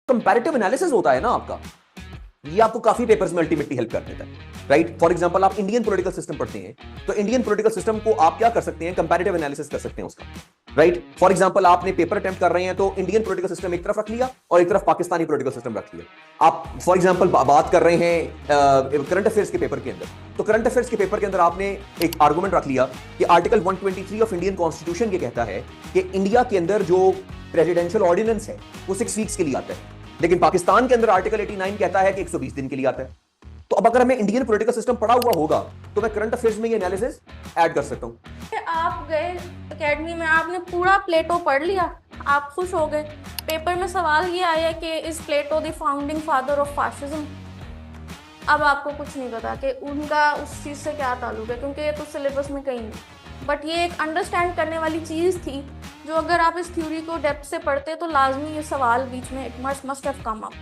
Comparative analysis होता है ना आपका, ये आपको काफी पेपर्स में अल्टीमेटली हेल्प कर देता है, राइट। फॉर एग्जांपल आप इंडियन पॉलिटिकल सिस्टम पढ़ते हैं, तो इंडियन पॉलिटिकल सिस्टम को आप क्या कर सकते हैं, कंपैरेटिव एनालिसिस कर सकते हैं उसका, राइट। फॉर एग्जांपल आपने पेपर अटेम्प्ट कर रहे हैं, तो इंडियन पॉलिटिकल सिस्टम एक तरफ रख लिया और एक तरफ पाकिस्तानी पॉलिटिकल सिस्टम रख लिया। आप फॉर एग्जांपल बात कर रहे हैं करंट अफेयर्स के पेपर के अंदर, तो करंट अफेयर्स के पेपर के अंदर आपने एक आर्गुमेंट रख लिया कि आर्टिकल 123 ऑफ इंडियन कॉन्स्टिट्यूशन ये कहता है कि इंडिया के अंदर जो प्रेसिडेंशियल ऑर्डिनेंस है वो 6 वीक्स के लिए आता है, लेकिन पाकिस्तान के अंदर आर्टिकल 89 कहता है कि 120 दिन के लिए आता है। तो अब अगर हमें इंडियन पॉलिटिकल सिस्टम पढ़ा हुआ होगा तो मैं करंट अफेयर्स में ये एनालिसिस ऐड कर सकता हूं। आप गए एकेडमी में, आपने पूरा प्लेटो पढ़ लिया, आप खुश हो गए, पेपर में सवाल ये आया कि is Plato the founding father of fascism. अब आपको कुछ नहीं पता कि उनका उस चीज़ से क्या ताल्लुक है, क्योंकि ये तो सिलेबस में कहीं नहीं। बट ये एक अंडरस्टैंड करने वाली चीज़ थी, जो अगर आप इस थ्योरी को डेप्थ से पढ़ते तो लाजमी ये सवाल बीच में it must have come up.